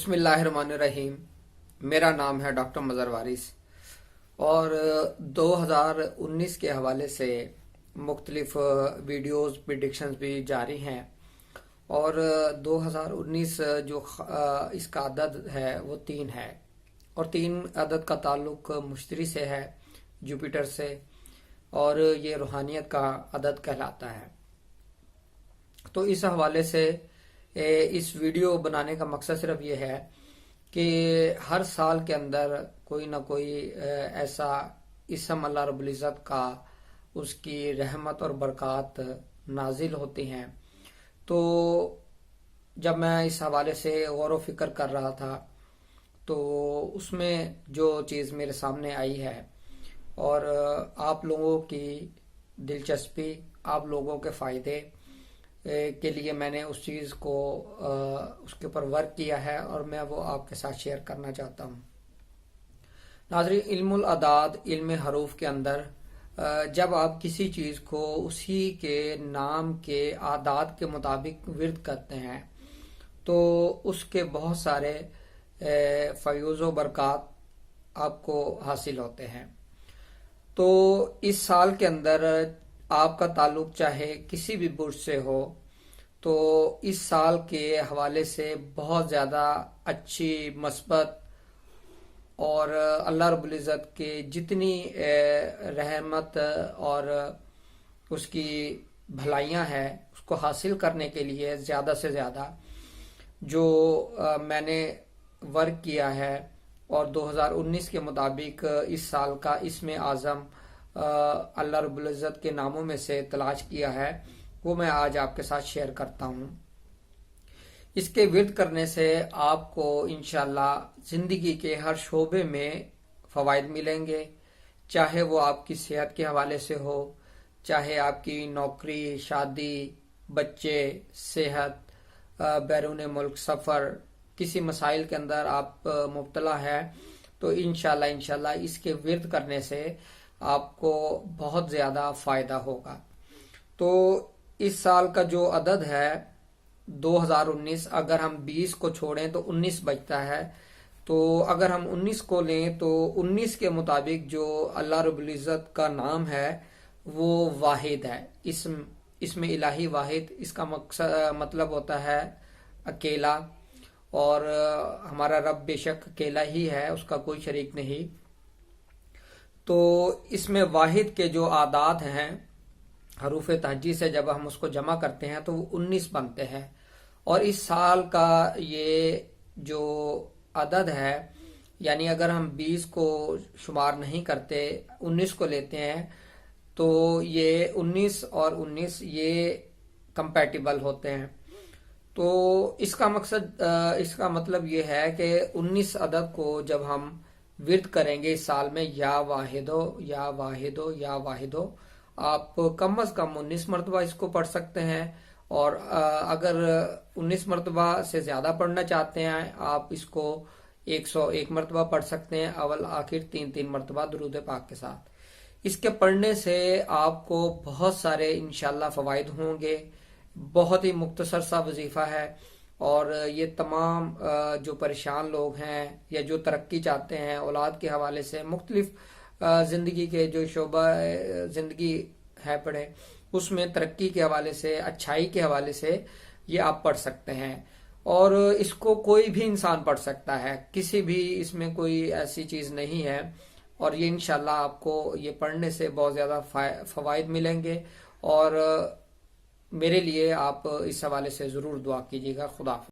بسم اللہ الرحمن الرحیم۔ میرا نام ہے ڈاکٹر مظہر وارث اور 2019 کے حوالے سے مختلف ویڈیوز پریڈکشنز بھی جاری ہیں اور 2019 جو اس کا عدد ہے وہ 3 ہے اور 3 عدد کا تعلق مشتری سے ہے، جوپیٹر سے، اور یہ روحانیت کا عدد کہلاتا ہے۔ تو اس حوالے سے اس ویڈیو بنانے کا مقصد صرف یہ ہے کہ ہر سال کے اندر کوئی نہ کوئی ایسا اسم اللہ رب العزت کا، اس کی رحمت اور برکات نازل ہوتی ہیں۔ تو جب میں اس حوالے سے غور و فکر کر رہا تھا تو اس میں جو چیز میرے سامنے آئی ہے اور آپ لوگوں کی دلچسپی، آپ لوگوں کے فائدے کے لیے میں نے اس چیز کو اس کے اوپر ورک کیا ہے اور میں وہ آپ کے ساتھ شیئر کرنا چاہتا ہوں۔ ناظرین، علم الاعداد، علم حروف کے اندر جب آپ کسی چیز کو اسی کے نام کے اعداد کے مطابق ورد کرتے ہیں تو اس کے بہت سارے فیوز و برکات آپ کو حاصل ہوتے ہیں۔ تو اس سال کے اندر آپ کا تعلق چاہے کسی بھی برج سے ہو تو اس سال کے حوالے سے بہت زیادہ اچھی، مثبت اور اللہ رب العزت کے جتنی رحمت اور اس کی بھلائیاں ہیں اس کو حاصل کرنے کے لیے زیادہ سے زیادہ جو میں نے ورک کیا ہے اور 2019 کے مطابق اس سال کا اسم اعظم اللہ رب العزت کے ناموں میں سے تلاش کیا ہے، وہ میں آج آپ کے ساتھ شیئر کرتا ہوں۔ اس کے ورد کرنے سے آپ کو انشاءاللہ زندگی کے ہر شعبے میں فوائد ملیں گے، چاہے وہ آپ کی صحت کے حوالے سے ہو، چاہے آپ کی نوکری، شادی، بچے، صحت، بیرون ملک سفر، کسی مسائل کے اندر آپ مبتلا ہے تو انشاءاللہ اس کے ورد کرنے سے آپ کو بہت زیادہ فائدہ ہوگا۔ تو اس سال کا جو عدد ہے 2019، اگر ہم 20 کو چھوڑیں تو 19 بچتا ہے۔ تو اگر ہم 19 کو لیں تو 19 کے مطابق جو اللہ رب العزت کا نام ہے وہ واحد ہے، اسم الہی واحد۔ اس کا مطلب ہوتا ہے اکیلا، اور ہمارا رب بے شک اکیلا ہی ہے، اس کا کوئی شریک نہیں۔ تو اس میں واحد کے جو اعداد ہیں حروف تہجی سے جب ہم اس کو جمع کرتے ہیں تو وہ 19 بنتے ہیں، اور اس سال کا یہ جو عدد ہے، یعنی اگر ہم 20 کو شمار نہیں کرتے، 19 کو لیتے ہیں تو یہ 19 اور 19 یہ کمپیٹیبل ہوتے ہیں۔ تو اس کا مطلب یہ ہے کہ 19 عدد کو جب ہم ورد کریں گے اس سال میں، یا واحدو یا واحدو یا واحدو، آپ کم از کم 19 مرتبہ اس کو پڑھ سکتے ہیں، اور اگر 19 مرتبہ سے زیادہ پڑھنا چاہتے ہیں آپ اس کو 101 مرتبہ پڑھ سکتے ہیں، اول آخر 3 مرتبہ درود پاک کے ساتھ۔ اس کے پڑھنے سے آپ کو بہت سارے انشاءاللہ فوائد ہوں گے۔ بہت ہی مختصر سا وظیفہ ہے، اور یہ تمام جو پریشان لوگ ہیں یا جو ترقی چاہتے ہیں اولاد کے حوالے سے، مختلف زندگی کے جو شعبہ زندگی ہے پڑھے، اس میں ترقی کے حوالے سے، اچھائی کے حوالے سے یہ آپ پڑھ سکتے ہیں، اور اس کو کوئی بھی انسان پڑھ سکتا ہے، کسی بھی اس میں کوئی ایسی چیز نہیں ہے، اور یہ انشاءاللہ آپ کو یہ پڑھنے سے بہت زیادہ فوائد ملیں گے، اور میرے لیے آپ اس حوالے سے ضرور دعا کیجیے گا۔ خدا حافظ۔